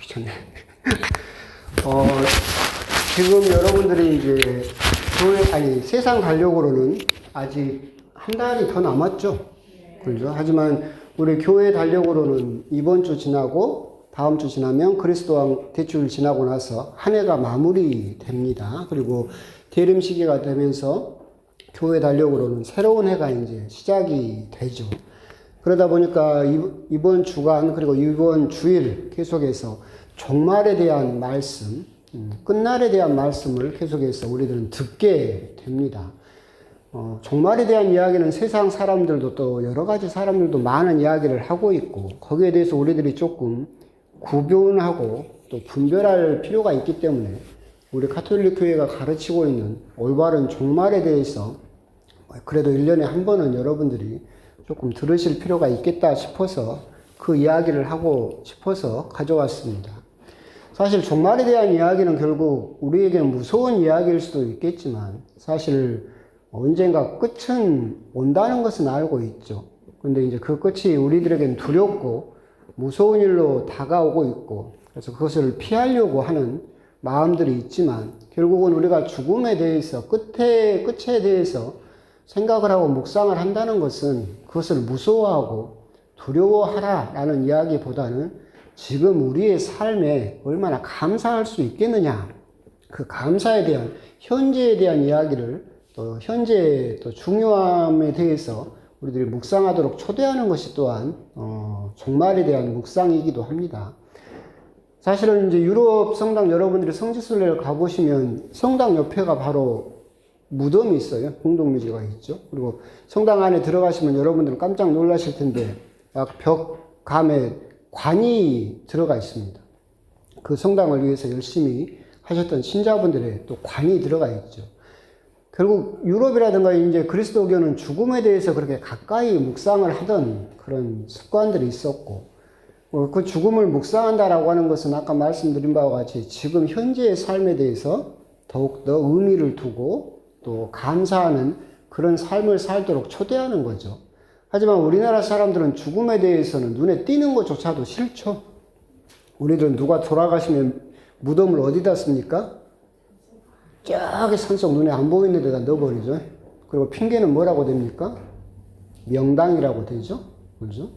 전에. 지금 여러분들이 이제 세상 달력으로는 아직 한 달이 더 남았죠. 그렇죠? 하지만 우리 교회 달력으로는 이번 주 지나고 다음 주 지나면 그리스도왕 대출 지나고 나서 한 해가 마무리됩니다. 그리고 대림 시기가 되면서 교회 달력으로는 새로운 해가 이제 시작이 되죠. 그러다 보니까 이번 주간 그리고 이번 주일 계속해서 종말에 대한 말씀, 끝날에 대한 말씀을 계속해서 우리들은 듣게 됩니다. 종말에 대한 이야기는 세상 사람들도 또 여러 가지 사람들도 많은 이야기를 하고 있고 거기에 대해서 우리들이 조금 구분하고 또 분별할 필요가 있기 때문에 우리 가톨릭 교회가 가르치고 있는 올바른 종말에 대해서 그래도 1년에 한 번은 여러분들이 조금 들으실 필요가 있겠다 싶어서 그 이야기를 하고 싶어서 가져왔습니다. 사실 종말에 대한 이야기는 결국 우리에게는 무서운 이야기일 수도 있겠지만 사실 언젠가 끝은 온다는 것은 알고 있죠. 근데 이제 그 끝이 우리들에게는 두렵고 무서운 일로 다가오고 있고 그래서 그것을 피하려고 하는 마음들이 있지만 결국은 우리가 죽음에 대해서 끝에 대해서 생각을 하고 묵상을 한다는 것은 그것을 무서워하고 두려워하라라는 이야기보다는 지금 우리의 삶에 얼마나 감사할 수 있겠느냐, 그 감사에 대한 현재에 대한 이야기를 또 현재의 또 중요함에 대해서 우리들이 묵상하도록 초대하는 것이 또한 종말에 대한 묵상이기도 합니다. 사실은 이제 유럽 성당 여러분들이 성지순례를 가보시면 성당 옆에가 바로 무덤이 있어요. 공동묘지가 있죠. 그리고 성당 안에 들어가시면 여러분들은 깜짝 놀라실 텐데 벽감에 관이 들어가 있습니다. 그 성당을 위해서 열심히 하셨던 신자분들의 또 관이 들어가 있죠. 결국 유럽이라든가 이제 그리스도교는 죽음에 대해서 그렇게 가까이 묵상을 하던 그런 습관들이 있었고 그 죽음을 묵상한다라고 하는 것은 아까 말씀드린 바와 같이 지금 현재의 삶에 대해서 더욱더 의미를 두고 또 감사하는 그런 삶을 살도록 초대하는 거죠. 하지만 우리나라 사람들은 죽음에 대해서는 눈에 띄는 것조차도 싫죠. 우리들은 누가 돌아가시면 무덤을 어디다 씁니까? 저기 산속 눈에 안 보이는 데다 넣어버리죠. 그리고 핑계는 뭐라고 됩니까? 명당이라고 되죠. 그렇죠?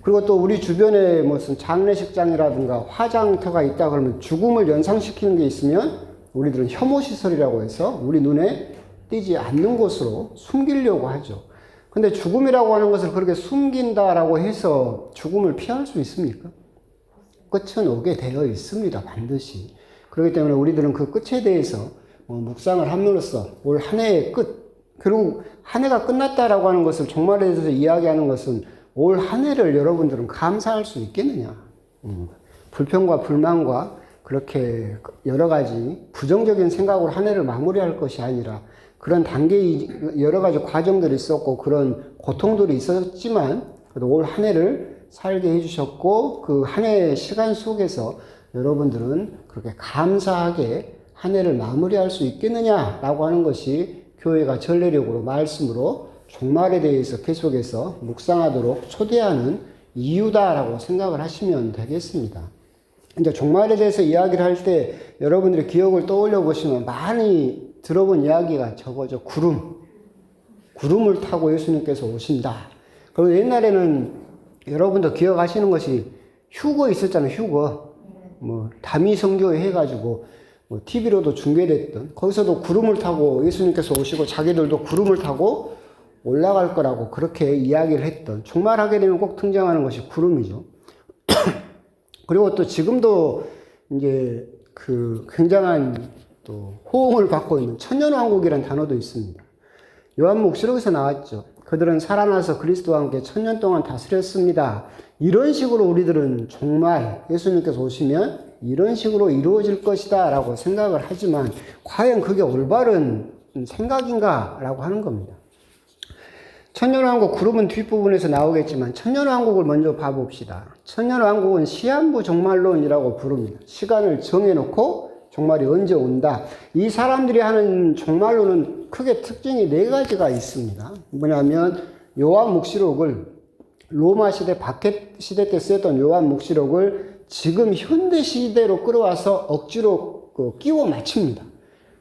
그리고 또 우리 주변에 무슨 장례식장이라든가 화장터가 있다 그러면 죽음을 연상시키는 게 있으면 우리들은 혐오시설이라고 해서 우리 눈에 띄지 않는 곳으로 숨기려고 하죠. 근데 죽음이라고 하는 것을 그렇게 숨긴다라고 해서 죽음을 피할 수 있습니까? 끝은 오게 되어 있습니다. 반드시. 그렇기 때문에 우리들은 그 끝에 대해서 묵상을 함으로써 올 한 해의 끝, 결국 한 해가 끝났다라고 하는 것을 종말에 대해서 이야기하는 것은 올 한 해를 여러분들은 감사할 수 있겠느냐. 불평과 불만과 그렇게 여러 가지 부정적인 생각으로 한 해를 마무리할 것이 아니라 그런 단계의 여러 가지 과정들이 있었고 그런 고통들이 있었지만 그래도 올 한 해를 살게 해주셨고 그 한 해의 시간 속에서 여러분들은 그렇게 감사하게 한 해를 마무리할 수 있겠느냐라고 하는 것이 교회가 전례력으로 말씀으로 종말에 대해서 계속해서 묵상하도록 초대하는 이유다라고 생각을 하시면 되겠습니다. 이제 종말에 대해서 이야기를 할 때 여러분들의 기억을 떠올려 보시면 많이 들어본 이야기가 저거죠. 구름을 타고 예수님께서 오신다. 그리고 옛날에는 여러분도 기억하시는 것이 휴거 있었잖아요. 휴거. 다미 성교회 해가지고 TV로도 중계됐던 거기서도 구름을 타고 예수님께서 오시고 자기들도 구름을 타고 올라갈 거라고 그렇게 이야기를 했던 종말하게 되면 꼭 등장하는 것이 구름이죠. 그리고 또 지금도 이제 그 굉장한 또 호응을 받고 있는 천년왕국이라는 단어도 있습니다. 요한복음에서 나왔죠. 그들은 살아나서 그리스도와 함께 1000년 동안 다스렸습니다. 이런 식으로 우리들은 정말 예수님께서 오시면 이런 식으로 이루어질 것이다 라고 생각을 하지만 과연 그게 올바른 생각인가 라고 하는 겁니다. 천년왕국 구름은 뒷부분에서 나오겠지만 천년왕국을 먼저 봐봅시다. 천년왕국은 시한부 종말론이라고 부릅니다. 시간을 정해놓고 종말이 언제 온다. 이 사람들이 하는 종말론은 크게 특징이 4가지가 있습니다. 뭐냐면 요한묵시록을 로마 시대 박해 시대 때 쓰였던 요한묵시록을 지금 현대 시대로 끌어와서 억지로 끼워 맞춥니다.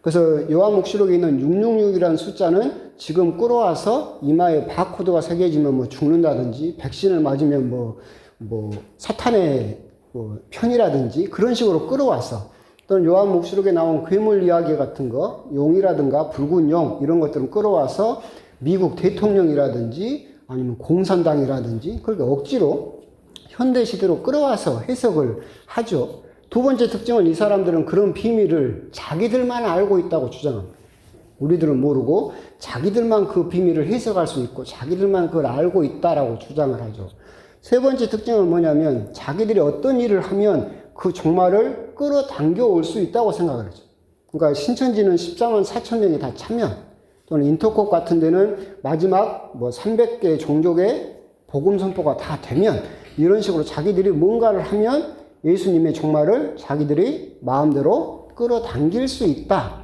그래서 요한黙示록에 있는 666이라는 숫자는 지금 끌어와서 이마에 바코드가 새겨지면 뭐 죽는다든지, 백신을 맞으면 뭐 사탄의 편이라든지 그런 식으로 끌어와서, 또는 요한黙示록에 나온 괴물 이야기 같은 거, 용이라든가 붉은 용 이런 것들은 끌어와서 미국 대통령이라든지 아니면 공산당이라든지 그렇게 억지로 현대 시대로 끌어와서 해석을 하죠. 두 번째 특징은 이 사람들은 그런 비밀을 자기들만 알고 있다고 주장합니다. 우리들은 모르고 자기들만 그 비밀을 해석할 수 있고 자기들만 그걸 알고 있다라고 주장을 하죠. 세 번째 특징은 뭐냐면 자기들이 어떤 일을 하면 그 종말을 끌어당겨 올 수 있다고 생각을 하죠. 그러니까 신천지는 14만 4천 명이 다 참여, 또는 인터콕 같은 데는 마지막 300개 종족의 복음 선포가 다 되면 이런 식으로 자기들이 뭔가를 하면 예수님의 종말을 자기들이 마음대로 끌어당길 수 있다.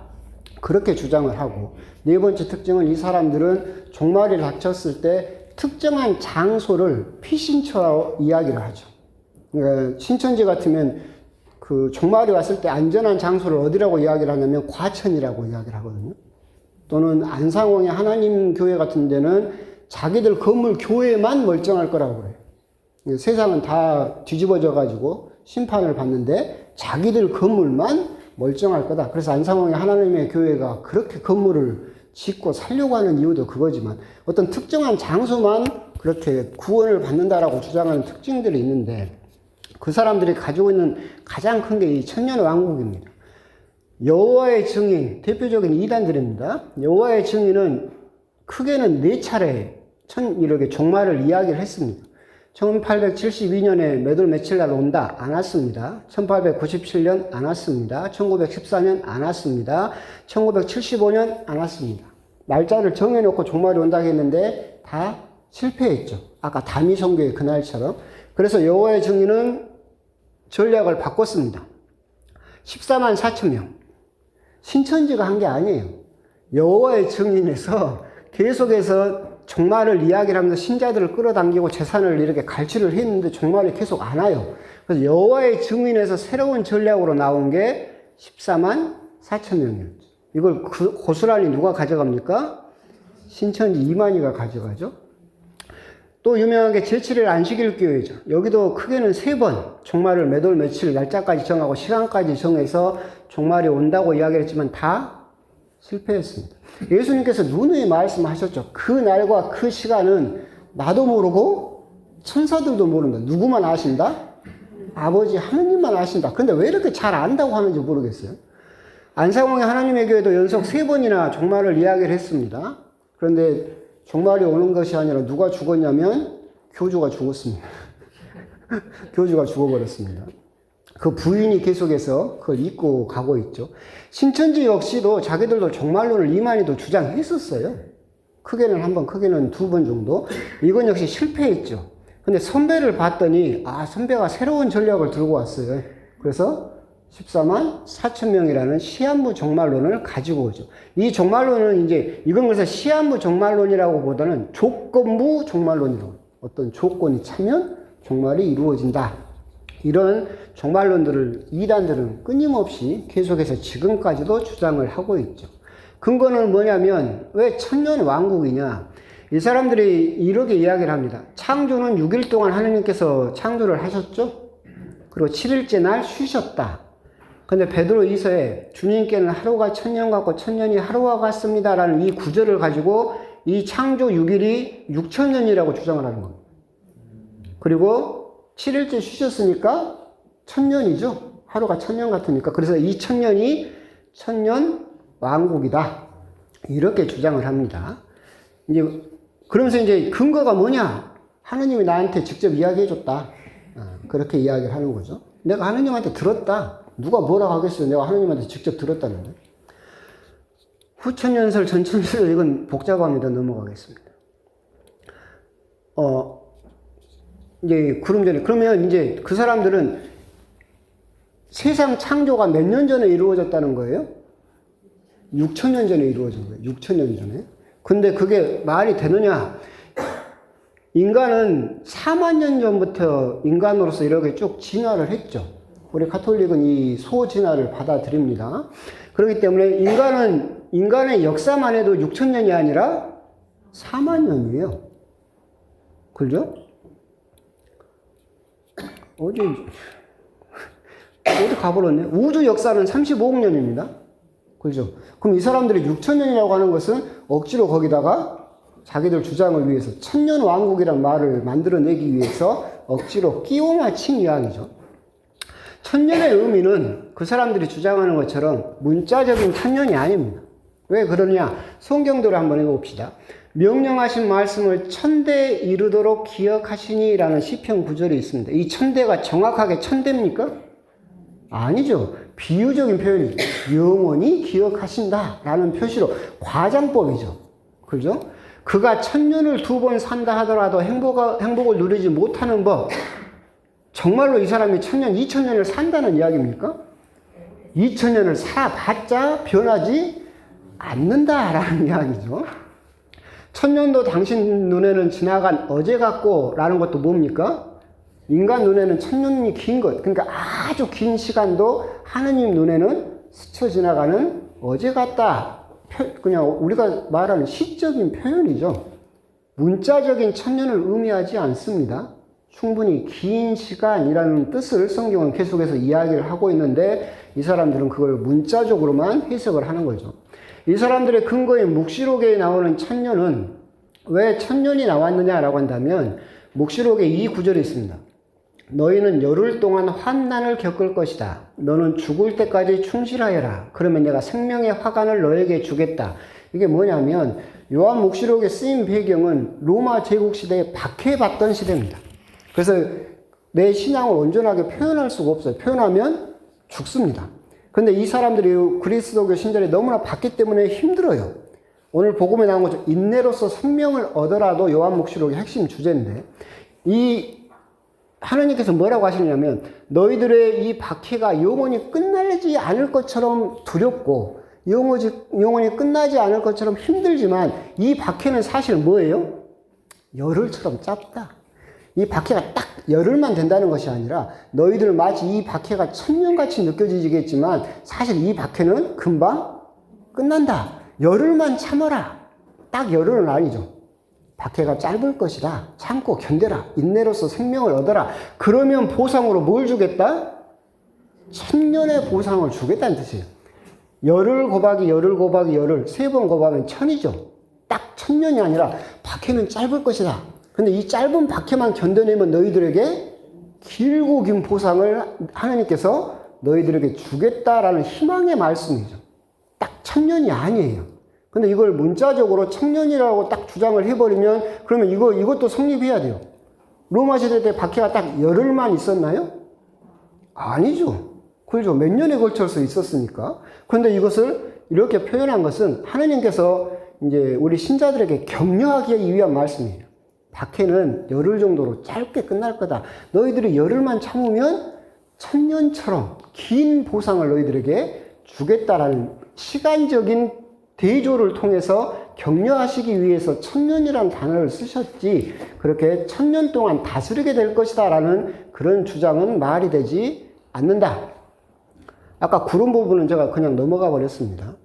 그렇게 주장을 하고, 네 번째 특징은 이 사람들은 종말이 닥쳤을 때 특정한 장소를 피신처라고 이야기를 하죠. 그러니까 신천지 같으면 그 종말이 왔을 때 안전한 장소를 어디라고 이야기를 하냐면 과천이라고 이야기를 하거든요. 또는 안상홍의 하나님 교회 같은 데는 자기들 건물 교회만 멀쩡할 거라고 그래요. 세상은 다 뒤집어져 가지고 심판을 받는데 자기들 건물만 멀쩡할 거다. 그래서 안상홍의 하나님의 교회가 그렇게 건물을 짓고 살려고 하는 이유도 그거지만, 어떤 특정한 장소만 그렇게 구원을 받는다라고 주장하는 특징들이 있는데, 그 사람들이 가지고 있는 가장 큰 게 이 천년왕국입니다. 여호와의 증인, 대표적인 이단들입니다. 여호와의 증인은 크게는 4차례 이렇게 종말을 이야기를 했습니다. 1872년에 몇 월 며칠 날 온다, 안 왔습니다. 1897년 안 왔습니다. 1914년 안 왔습니다. 1975년 안 왔습니다. 날짜를 정해놓고 종말이 온다고 했는데 다 실패했죠. 아까 다미성교의 그날처럼. 그래서 여호와의 증인은 전략을 바꿨습니다. 14만 4천 명. 신천지가 한 게 아니에요. 여호와의 증인에서 계속해서 종말을 이야기를 하면서 신자들을 끌어당기고 재산을 이렇게 갈취를 했는데 종말이 계속 안 와요. 그래서 여호와의 증인에서 새로운 전략으로 나온 게 14만 4천 명이었죠. 이걸 고스란히 누가 가져갑니까? 신천지 이만희가 가져가죠. 또 유명한 게 제7일 안식일 교회죠. 여기도 크게는 3번 종말을 몇 월 며칠 날짜까지 정하고 시간까지 정해서 종말이 온다고 이야기를 했지만 다 실패했습니다. 예수님께서 누누이 말씀하셨죠. 그 날과 그 시간은 나도 모르고 천사들도 모른다. 누구만 아신다? 아버지 하느님만 아신다. 근데 왜 이렇게 잘 안다고 하는지 모르겠어요. 안상홍의 하나님의 교회도 연속 3번이나 종말을 이야기를 했습니다. 그런데 종말이 오는 것이 아니라 누가 죽었냐면 교주가 죽었습니다. 교주가 죽어버렸습니다. 그 부인이 계속해서 그걸 잊고 가고 있죠. 신천지 역시도 자기들도 종말론을 이만희도 주장했었어요. 크게는 1번, 크게는 2번 정도. 이건 역시 실패했죠. 근데 선배를 봤더니 선배가 새로운 전략을 들고 왔어요. 그래서 14만 4천 명이라는 시한부 종말론을 가지고 오죠. 이 종말론은 이건 그래서 시한부 종말론이라고 보다는 조건부 종말론이라고. 어떤 조건이 차면 종말이 이루어진다. 이런 종말론들을 이단들은 끊임없이 계속해서 지금까지도 주장을 하고 있죠. 근거는 뭐냐면 왜 천년 왕국이냐? 이 사람들이 이렇게 이야기를 합니다. 창조는 6일 동안 하나님께서 창조를 하셨죠. 그리고 7일째 날 쉬셨다. 근데 베드로 2서에 주님께는 하루가 천년 같고 천년이 하루와 같습니다 라는 이 구절을 가지고 이 창조 6일이 6천년이라고 주장을 하는 겁니다. 그리고 7일째 쉬셨으니까 천년이죠. 하루가 천년 같으니까. 그래서 이 천년이 천년 왕국이다. 이렇게 주장을 합니다. 그러면서 근거가 뭐냐? 하느님이 나한테 직접 이야기해 줬다. 그렇게 이야기를 하는 거죠. 내가 하느님한테 들었다. 누가 뭐라고 하겠어요? 내가 하느님한테 직접 들었다는데. 후천년설, 전천년설, 이건 복잡합니다. 넘어가겠습니다. 그러면 그 사람들은 세상 창조가 몇 년 전에 이루어졌다는 거예요? 6천년 전에 이루어진 거예요. 6천년 전에. 근데 그게 말이 되느냐? 인간은 4만 년 전부터 인간으로서 이렇게 쭉 진화를 했죠. 우리 가톨릭은 이 소진화를 받아들입니다. 그렇기 때문에 인간의 역사만 해도 6천 년이 아니라 4만 년이에요. 그죠? 어디 가버렸네. 우주 역사는 35억 년입니다. 그죠? 그럼 이 사람들이 6천 년이라고 하는 것은 억지로 거기다가 자기들 주장을 위해서 천년 왕국이란 말을 만들어내기 위해서 억지로 끼워 맞힌 이야기죠. 천년의 의미는 그 사람들이 주장하는 것처럼 문자적인 천년이 아닙니다. 왜 그러냐? 성경대로 한번 해봅시다. 명령하신 말씀을 천대에 이르도록 기억하시니 라는 시편 구절이 있습니다. 이 천대가 정확하게 천대입니까? 아니죠. 비유적인 표현이죠. 영원히 기억하신다 라는 표시로 과장법이죠. 그죠? 그가 천년을 2번 산다 하더라도 행복을 누리지 못하는 법. 정말로 이 사람이 1000년, 2000년을 산다는 이야기입니까? 2000년을 살아봤자 변하지 않는다라는 이야기죠. 1000년도 당신 눈에는 지나간 어제 같고 라는 것도 뭡니까? 인간 눈에는 1000년이 긴 것. 그러니까 아주 긴 시간도 하느님 눈에는 스쳐 지나가는 어제 같다. 그냥 우리가 말하는 시적인 표현이죠. 문자적인 1000년을 의미하지 않습니다. 충분히 긴 시간이라는 뜻을 성경은 계속해서 이야기를 하고 있는데 이 사람들은 그걸 문자적으로만 해석을 하는 거죠. 이 사람들의 근거인 묵시록에 나오는 1000년은 왜 1000년이 나왔느냐라고 한다면 묵시록에 이 구절이 있습니다. 너희는 열흘 동안 환난을 겪을 것이다. 너는 죽을 때까지 충실하여라. 그러면 내가 생명의 화관을 너에게 주겠다. 이게 뭐냐면 요한 묵시록에 쓰인 배경은 로마 제국 시대에 박해받던 시대입니다. 그래서 내 신앙을 온전하게 표현할 수가 없어요. 표현하면 죽습니다. 근데 이 사람들이 그리스도교 신전에 너무나 받기 때문에 힘들어요. 오늘 복음에 나온 것처럼 인내로서 생명을 얻어라도 요한 묵시록의 핵심 주제인데 이 하나님께서 뭐라고 하시냐면 너희들의 이 박해가 영원히 끝나지 않을 것처럼 두렵고 영원히 끝나지 않을 것처럼 힘들지만 이 박해는 사실 뭐예요? 열흘처럼 짧다. 이 박해가 딱 열흘만 된다는 것이 아니라 너희들 마치 이 박해가 천년같이 느껴지겠지만 사실 이 박해는 금방 끝난다. 열흘만 참아라. 딱 열흘은 아니죠. 박해가 짧을 것이다. 참고 견뎌라. 인내로서 생명을 얻어라. 그러면 보상으로 뭘 주겠다? 1000년의 보상을 주겠다는 뜻이에요. 열흘 곱하기 열흘 곱하기 열흘 3번 곱하면 1000이죠. 딱 1000년이 아니라 박해는 짧을 것이다. 근데 이 짧은 박해만 견뎌내면 너희들에게 길고 긴 보상을 하나님께서 너희들에게 주겠다라는 희망의 말씀이죠. 딱 1000년이 아니에요. 근데 이걸 문자적으로 1000년이라고 딱 주장을 해버리면 그러면 이것도 성립해야 돼요. 로마 시대 때 박해가 딱 열흘만 있었나요? 아니죠. 그렇죠. 몇 년에 걸쳐서 있었으니까. 그런데 이것을 이렇게 표현한 것은 하나님께서 이제 우리 신자들에게 격려하기 위한 말씀이에요. 박해는 열흘 정도로 짧게 끝날 거다. 너희들이 열흘만 참으면 1000년처럼 긴 보상을 너희들에게 주겠다라는 시간적인 대조를 통해서 격려하시기 위해서 1000년이라는 단어를 쓰셨지 그렇게 1000년 동안 다스리게 될 것이다 라는 그런 주장은 말이 되지 않는다. 아까 구름 부분은 제가 그냥 넘어가 버렸습니다.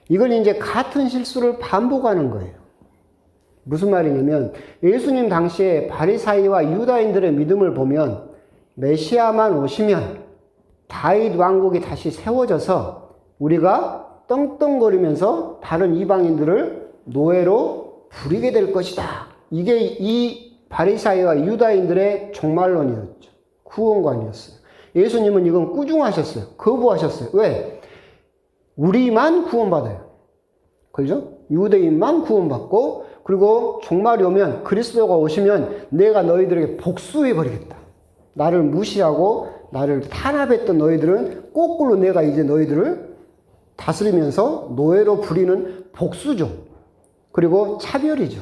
이건 이제 같은 실수를 반복하는 거예요. 무슨 말이냐면 예수님 당시에 바리사이와 유다인들의 믿음을 보면 메시아만 오시면 다윗 왕국이 다시 세워져서 우리가 떵떵거리면서 다른 이방인들을 노예로 부리게 될 것이다. 이게 이 바리사이와 유다인들의 종말론이었죠. 구원관이었어요. 예수님은 이건 꾸중하셨어요. 거부하셨어요. 왜? 우리만 구원받아요. 그죠? 유대인만 구원받고 그리고 종말이 오면 그리스도가 오시면 내가 너희들에게 복수해버리겠다. 나를 무시하고 나를 탄압했던 너희들은 거꾸로 내가 이제 너희들을 다스리면서 노예로 부리는 복수죠. 그리고 차별이죠.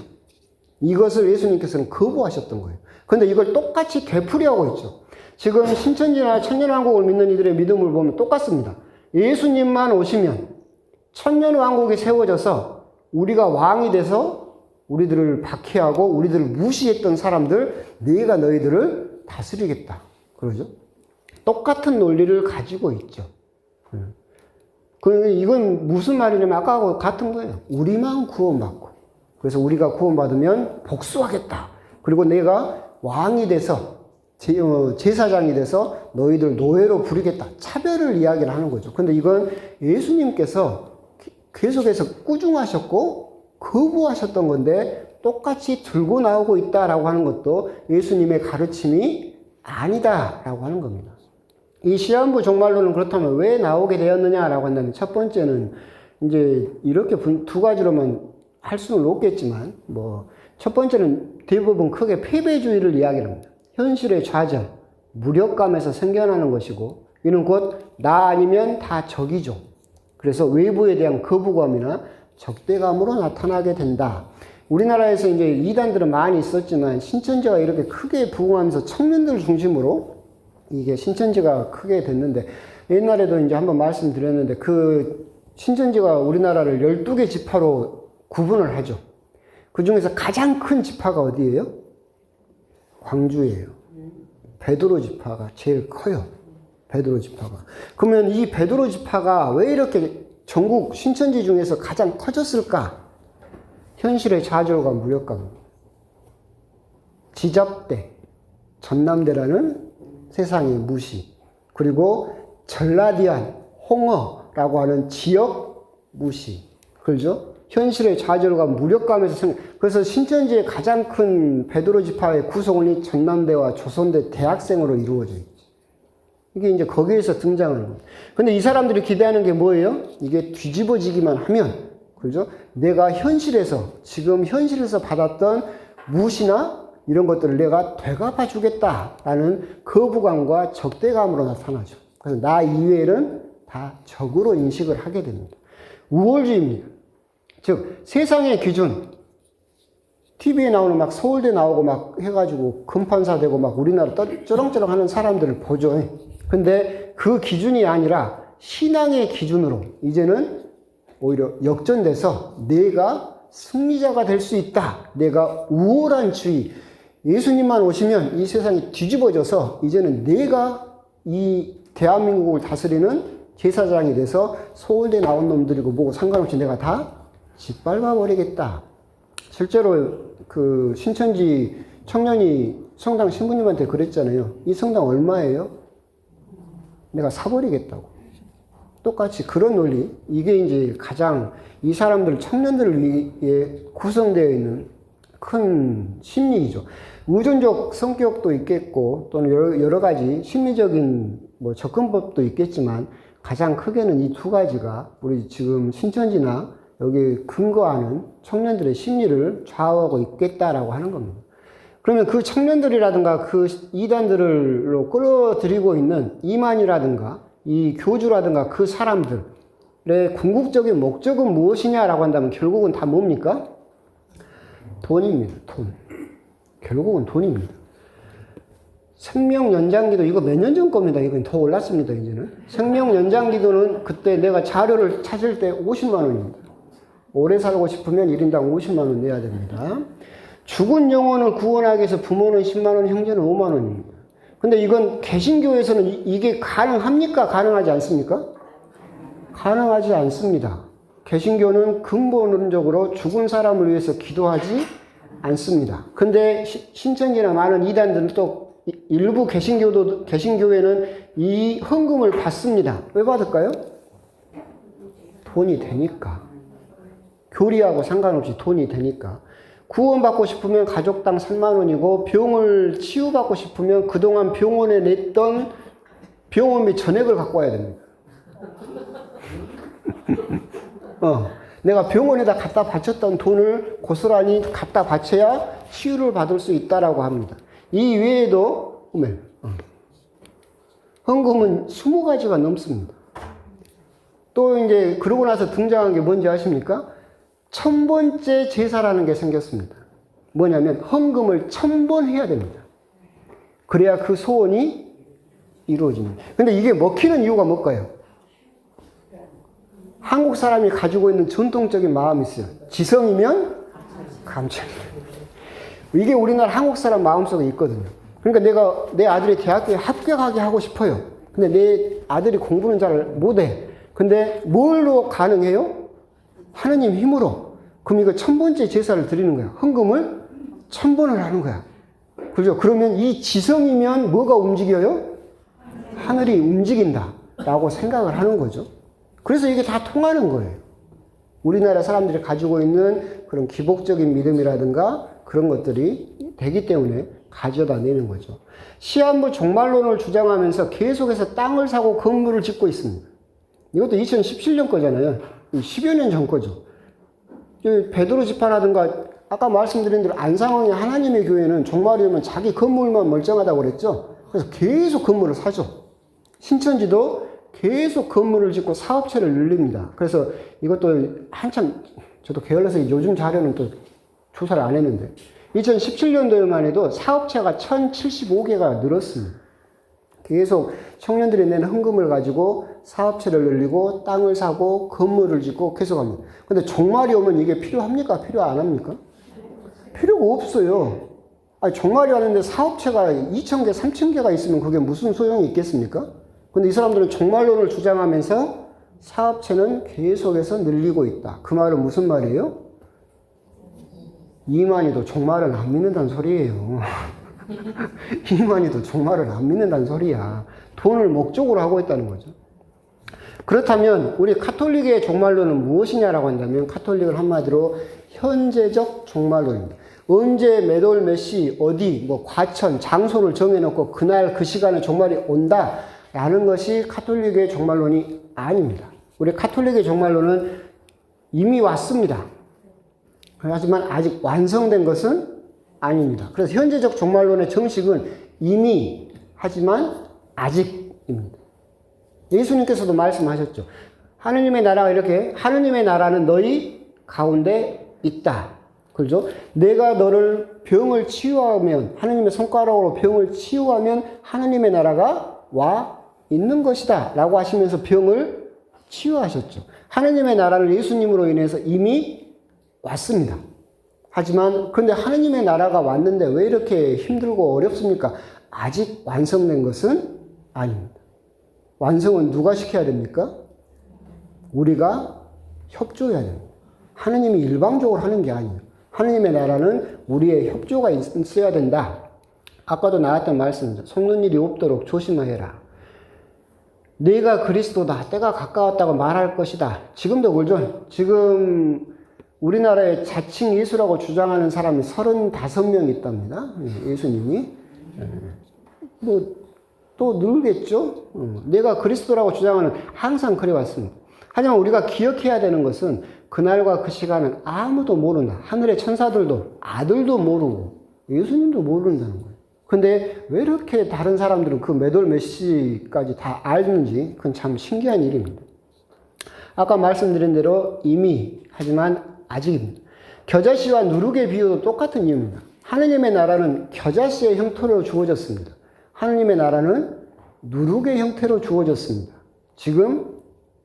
이것을 예수님께서는 거부하셨던 거예요. 그런데 이걸 똑같이 되풀이하고 있죠. 지금 신천지나 천년왕국을 믿는 이들의 믿음을 보면 똑같습니다. 예수님만 오시면 천년왕국이 세워져서 우리가 왕이 돼서 우리들을 박해하고 우리들을 무시했던 사람들, 내가 너희들을 다스리겠다. 그러죠? 똑같은 논리를 가지고 있죠. 이건 무슨 말이냐면 아까하고 같은 거예요. 우리만 구원받고. 그래서 우리가 구원받으면 복수하겠다. 그리고 내가 왕이 돼서 제사장이 돼서 너희들 노예로 부리겠다. 차별을 이야기를 하는 거죠. 근데 이건 예수님께서 계속해서 꾸중하셨고 거부하셨던 건데 똑같이 들고 나오고 있다라고 하는 것도 예수님의 가르침이 아니다라고 하는 겁니다. 이 시한부 종말론은 그렇다면 왜 나오게 되었느냐라고 한다면 첫 번째는 이제 이렇게 두 가지로만 할 수는 없겠지만 첫 번째는 대부분 크게 패배주의를 이야기합니다. 현실의 좌절, 무력감에서 생겨나는 것이고 이는 곧 나 아니면 다 적이죠. 그래서 외부에 대한 거부감이나 적대감으로 나타나게 된다. 우리나라에서 이제 이단들은 많이 있었지만 신천지가 이렇게 크게 부흥하면서 청년들 중심으로 이게 신천지가 크게 됐는데 옛날에도 이제 한번 말씀드렸는데 그 신천지가 우리나라를 12개 지파로 구분을 하죠. 그 중에서 가장 큰 지파가 어디예요? 광주예요. 베드로 지파가 제일 커요. 베드로 지파가. 그러면 이 베드로 지파가 왜 이렇게 전국 신천지 중에서 가장 커졌을까? 현실의 좌절감, 무력감. 지잡대, 전남대라는 세상의 무시. 그리고 전라디안, 홍어라고 하는 지역 무시. 그렇죠? 현실의 좌절감, 무력감에서 그래서 신천지의 가장 큰 베드로 지파의 구성원이 전남대와 조선대 대학생으로 이루어져 있지. 이게 이제 거기에서 등장하는 거예요. 근데 이 사람들이 기대하는 게 뭐예요? 이게 뒤집어지기만 하면, 그죠? 내가 지금 현실에서 받았던 무시나 이런 것들을 내가 되갚아 주겠다라는 거부감과 적대감으로 나타나죠. 그래서 나 이외에는 다 적으로 인식을 하게 됩니다. 우월주의입니다. 즉, 세상의 기준, TV에 나오는 막 서울대 나오고 막 해가지고 금판사 되고 막 우리나라 쩌렁쩌렁 하는 사람들을 보죠. 근데 그 기준이 아니라 신앙의 기준으로 이제는 오히려 역전돼서 내가 승리자가 될 수 있다. 내가 우월한 주의. 예수님만 오시면 이 세상이 뒤집어져서 이제는 내가 이 대한민국을 다스리는 제사장이 돼서 서울대 나온 놈들이고 뭐고 상관없이 내가 다 짓밟아 버리겠다. 실제로 그 신천지 청년이 성당 신부님한테 그랬잖아요. 이 성당 얼마예요? 내가 사버리겠다고. 똑같이 그런 논리. 이게 이제 가장 이 사람들 청년들을 위해 구성되어 있는 큰 심리이죠. 의존적 성격도 있겠고 또는 여러 가지 심리적인 접근법도 있겠지만 가장 크게는 이 두 가지가 우리 지금 신천지나 여기에 근거하는 청년들의 심리를 좌우하고 있겠다라고 하는 겁니다. 그러면 그 청년들이라든가 그 이단들로 끌어들이고 있는 이만이라든가 이 교주라든가 그 사람들의 궁극적인 목적은 무엇이냐라고 한다면 결국은 다 뭡니까? 돈입니다. 돈. 결국은 돈입니다. 생명연장기도 이거 몇 년 전 겁니다. 이건 더 올랐습니다. 이제는. 생명연장기도는 그때 내가 자료를 찾을 때 50만 원입니다. 오래 살고 싶으면 1인당 50만 원 내야 됩니다. 죽은 영혼을 구원하기 위해서 부모는 10만 원, 형제는 5만 원입니다. 근데 이건 개신교에서는 이게 가능합니까? 가능하지 않습니까? 가능하지 않습니다. 개신교는 근본적으로 죽은 사람을 위해서 기도하지 않습니다. 근데 신천지나 많은 이단들은 또 일부 개신교회는 이 헌금을 받습니다. 왜 받을까요? 돈이 되니까. 교리하고 상관없이 돈이 되니까. 구원받고 싶으면 가족당 3만 원이고 병을 치유받고 싶으면 그동안 병원에 냈던 병원비 전액을 갖고 와야 됩니다. 내가 병원에다 갖다 바쳤던 돈을 고스란히 갖다 바쳐야 치유를 받을 수 있다라고 합니다. 이 외에도 헌금은 20가지가 넘습니다. 또 이제 그러고 나서 등장한 게 뭔지 아십니까? 1000번째 제사라는 게 생겼습니다. 뭐냐면 헌금을 1000번 해야 됩니다. 그래야 그 소원이 이루어집니다. 근데 이게 먹히는 이유가 뭘까요? 한국 사람이 가지고 있는 전통적인 마음이 있어요. 지성이면 감천. 이게 우리나라 한국 사람 마음속에 있거든요. 그러니까 내가 내 아들이 대학교에 합격하게 하고 싶어요. 근데 내 아들이 공부는 잘 못해. 근데 뭘로 가능해요? 하느님 힘으로. 그럼 이거 1000번째 제사를 드리는 거야. 헌금을 1000번을 하는 거야. 그죠? 그러면 이 지성이면 뭐가 움직여요? 하늘이 움직인다. 라고 생각을 하는 거죠. 그래서 이게 다 통하는 거예요. 우리나라 사람들이 가지고 있는 그런 기복적인 믿음이라든가 그런 것들이 되기 때문에 가져다 내는 거죠. 시한부 종말론을 주장하면서 계속해서 땅을 사고 건물을 짓고 있습니다. 이것도 2017년 거잖아요. 10여 년 전 거죠. 베드로 지파라든가 아까 말씀드린 대로 안상홍의 하나님의 교회는 종말이면 자기 건물만 멀쩡하다고 그랬죠. 그래서 계속 건물을 사죠. 신천지도 계속 건물을 짓고 사업체를 늘립니다. 그래서 이것도 한참 저도 게을러서 요즘 자료는 또 조사를 안 했는데 2017년도에만 해도 사업체가 1075개가 늘었습니다. 계속 청년들이 낸 헌금을 가지고 사업체를 늘리고 땅을 사고 건물을 짓고 계속합니다. 근데 종말이 오면 이게 필요합니까? 필요 안 합니까? 필요가 없어요. 아니, 종말이 왔는데 사업체가 2000개, 3000개가 있으면 그게 무슨 소용이 있겠습니까? 근데 이 사람들은 종말론을 주장하면서 사업체는 계속해서 늘리고 있다. 그 말은 무슨 말이에요? 이만희도 종말을 안 믿는다는 소리예요. 이만희도 종말을 안 믿는다는 소리야. 돈을 목적으로 하고 있다는 거죠. 그렇다면 우리 카톨릭의 종말론은 무엇이냐라고 한다면 카톨릭은 한마디로 현재적 종말론입니다. 언제 몇 월 몇 시 어디 뭐 과천 장소를 정해놓고 그날 그 시간에 종말이 온다라는 것이 카톨릭의 종말론이 아닙니다. 우리 카톨릭의 종말론은 이미 왔습니다. 하지만 아직 완성된 것은 아닙니다. 그래서 현재적 종말론의 정식은 이미 하지만 아직입니다. 예수님께서도 말씀하셨죠. 하느님의 나라가 이렇게 하느님의 나라는 너희 가운데 있다. 그렇죠? 내가 너를 병을 치유하면 하느님의 손가락으로 병을 치유하면 하느님의 나라가 와 있는 것이다 라고 하시면서 병을 치유하셨죠. 하느님의 나라는 예수님으로 인해서 이미 왔습니다. 하지만 그런데 하느님의 나라가 왔는데 왜 이렇게 힘들고 어렵습니까? 아직 완성된 것은 아닙니다. 완성은 누가 시켜야 됩니까? 우리가 협조해야 됩니다. 하느님이 일방적으로 하는 게 아니에요. 하느님의 나라는 우리의 협조가 있어야 된다. 아까도 나왔던 말씀이죠. 속는 일이 없도록 조심하여라. 내가 그리스도다. 때가 가까웠다고 말할 것이다. 지금도 그러죠. 지금 우리나라에 자칭 예수라고 주장하는 사람이 35명 있답니다. 예수님이. 또 늘겠죠. 내가 그리스도라고 주장하는 항상 그래 왔습니다. 하지만 우리가 기억해야 되는 것은 그날과 그 시간은 아무도 모른다. 하늘의 천사들도 아들도 모르고 예수님도 모른다는 거예요. 근데 왜 이렇게 다른 사람들은 그 몇 월 몇 시까지 다 알는지 그건 참 신기한 일입니다. 아까 말씀드린 대로 이미 하지만 아직입니다. 겨자씨와 누룩의 비유도 똑같은 이유입니다. 하느님의 나라는 겨자씨의 형태로 주어졌습니다. 하느님의 나라는 누룩의 형태로 주어졌습니다. 지금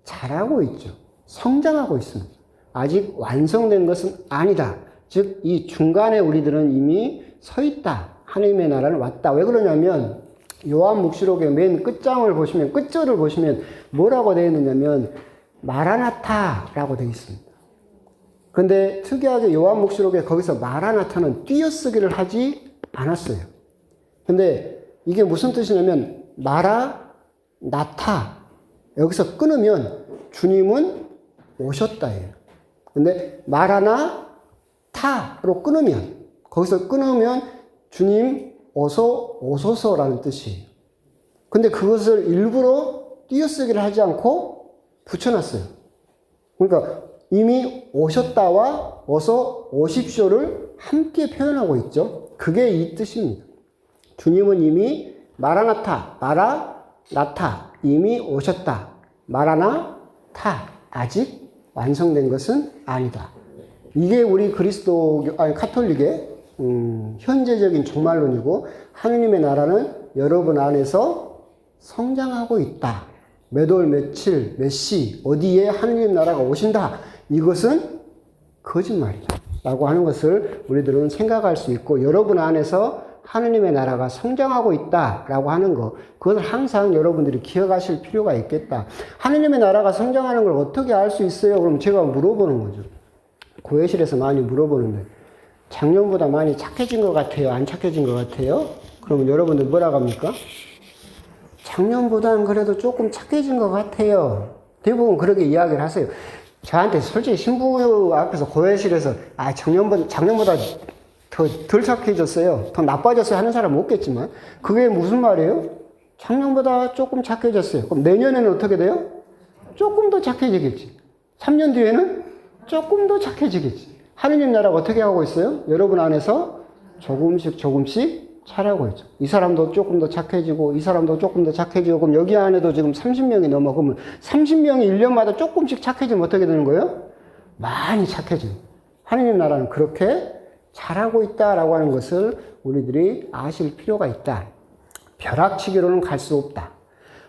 자라고 있죠. 성장하고 있습니다. 아직 완성된 것은 아니다. 즉, 이 중간에 우리들은 이미 서 있다. 하느님의 나라는 왔다. 왜 그러냐면 요한묵시록의 맨 끝장을 보시면 끝절을 보시면 뭐라고 되어 있느냐면 마라나타라고 되어 있습니다. 그런데 특이하게 요한묵시록에 거기서 마라나타는 띄어쓰기를 하지 않았어요. 근데 이게 무슨 뜻이냐면 마라나타 여기서 끊으면 주님은 오셨다예요. 근데 마라나타로 끊으면 거기서 끊으면 주님 어서 오소서라는 뜻이에요. 근데 그것을 일부러 띄어쓰기를 하지 않고 붙여놨어요. 그러니까 이미 오셨다와 어서 오십시오를 함께 표현하고 있죠. 그게 이 뜻입니다. 주님은 이미 마라나타, 마라나타, 이미 오셨다. 마라나타, 아직 완성된 것은 아니다. 이게 우리 카톨릭의 현재적인 종말론이고 하느님의 나라는 여러분 안에서 성장하고 있다. 몇 월, 며칠, 몇 시, 어디에 하느님 나라가 오신다. 이것은 거짓말이다. 라고 하는 것을 우리들은 생각할 수 있고, 여러분 안에서 하느님의 나라가 성장하고 있다라고 하는 거, 그것을 항상 여러분들이 기억하실 필요가 있겠다. 하느님의 나라가 성장하는 걸 어떻게 알 수 있어요? 그럼 제가 물어보는 거죠. 고해실에서 많이 물어보는데, 작년보다 많이 착해진 것 같아요? 안 착해진 것 같아요? 그러면 여러분들 뭐라고 합니까? 작년보다는 그래도 조금 착해진 것 같아요. 대부분 그렇게 이야기를 하세요. 저한테 솔직히 신부 앞에서 고해실에서 작년보다 덜 착해졌어요, 더 나빠졌어요 하는 사람은 없겠지만, 그게 무슨 말이에요? 작년보다 조금 착해졌어요. 그럼 내년에는 어떻게 돼요? 조금 더 착해지겠지. 3년 뒤에는 조금 더 착해지겠지. 하느님 나라가 어떻게 하고 있어요? 여러분 안에서 조금씩 잘하고 있죠. 이 사람도 조금 더 착해지고, 이 사람도 조금 더 착해지고, 그럼 여기 안에도 지금 30명이 넘어. 그러면 30명이 1년마다 조금씩 착해지면 어떻게 되는 거예요? 많이 착해져요. 하느님 나라는 그렇게 잘하고 있다라고 하는 것을 우리들이 아실 필요가 있다. 벼락치기로는 갈 수 없다.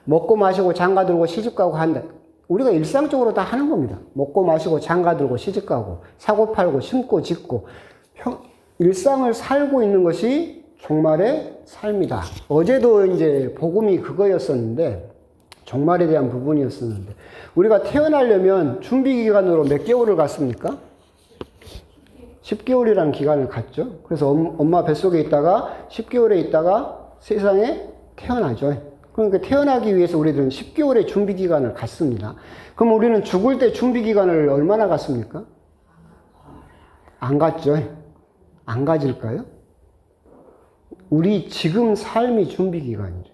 먹고 마시고 장가들고 시집가고 한다. 우리가 일상적으로 다 하는 겁니다. 먹고 마시고 장가들고 시집가고 사고 팔고 심고 짓고 일상을 살고 있는 것이 종말의 삶이다. 어제도 이제 복음이 그거였었는데, 종말에 대한 부분이었었는데, 우리가 태어나려면 준비 기간으로 몇 개월을 갔습니까? 10개월이라는 기간을 갔죠. 그래서 엄마 뱃속에 있다가 10개월에 있다가 세상에 태어나죠. 그러니까 태어나기 위해서 우리들은 10개월의 준비 기간을 갔습니다. 그럼 우리는 죽을 때 준비 기간을 얼마나 갔습니까? 안 갔죠. 안 가질까요? 우리 지금 삶이 준비 기간이죠.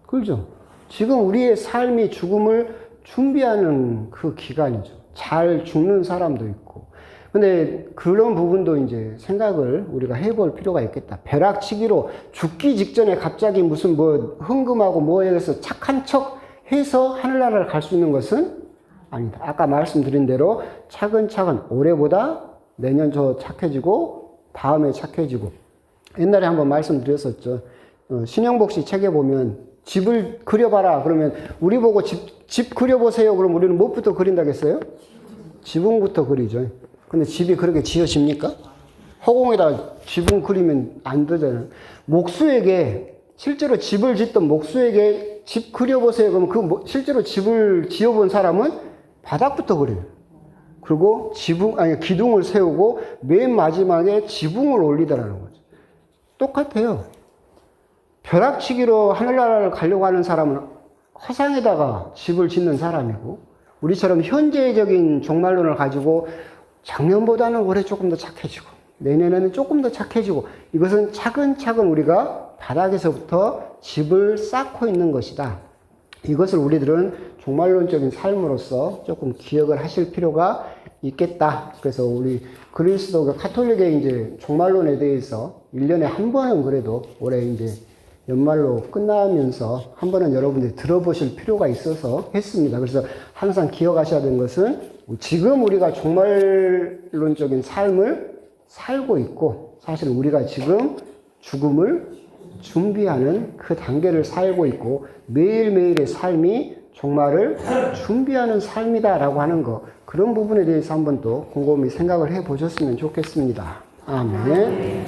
그렇죠? 지금 우리의 삶이 죽음을 준비하는 그 기간이죠. 잘 죽는 사람도 있고. 근데 그런 부분도 이제 생각을 우리가 해볼 필요가 있겠다. 벼락치기로 죽기 직전에 갑자기 무슨 흥금하고 뭐에 대해서 착한 척 해서 하늘나라를 갈 수 있는 것은 아니다. 아까 말씀드린 대로 차근차근 올해보다 내년 저 착해지고 다음에 착해지고. 옛날에 한번 말씀드렸었죠. 신영복 씨 책에 보면 집을 그려봐라. 그러면 우리 보고 집 그려보세요. 그럼 우리는 무엇부터 그린다겠어요? 지붕부터 그리죠. 근데 집이 그렇게 지어집니까? 허공에다 지붕 그리면 안 되잖아요. 목수에게, 실제로 집을 짓던 목수에게 집 그려보세요. 그러면 실제로 집을 지어본 사람은 바닥부터 그려요. 그리고 기둥을 세우고 맨 마지막에 지붕을 올리더라는 거죠. 똑같아요. 벼락치기로 하늘나라를 가려고 하는 사람은 허상에다가 집을 짓는 사람이고, 우리처럼 현재적인 종말론을 가지고 작년보다는 올해 조금 더 착해지고 내년에는 조금 더 착해지고, 이것은 차근차근 우리가 바닥에서부터 집을 쌓고 있는 것이다. 이것을 우리들은 종말론적인 삶으로서 조금 기억을 하실 필요가 있겠다. 그래서 우리 그리스도교 카톨릭의 이제 종말론에 대해서 1년에 한 번은 그래도 올해 이제 연말로 끝나면서 한 번은 여러분들이 들어보실 필요가 있어서 했습니다. 그래서 항상 기억하셔야 되는 것은 지금 우리가 종말론적인 삶을 살고 있고, 사실 우리가 지금 죽음을 준비하는 그 단계를 살고 있고, 매일매일의 삶이 종말을 준비하는 삶이다라고 하는 거, 그런 부분에 대해서 한번 또 곰곰이 생각을 해 보셨으면 좋겠습니다. 아멘.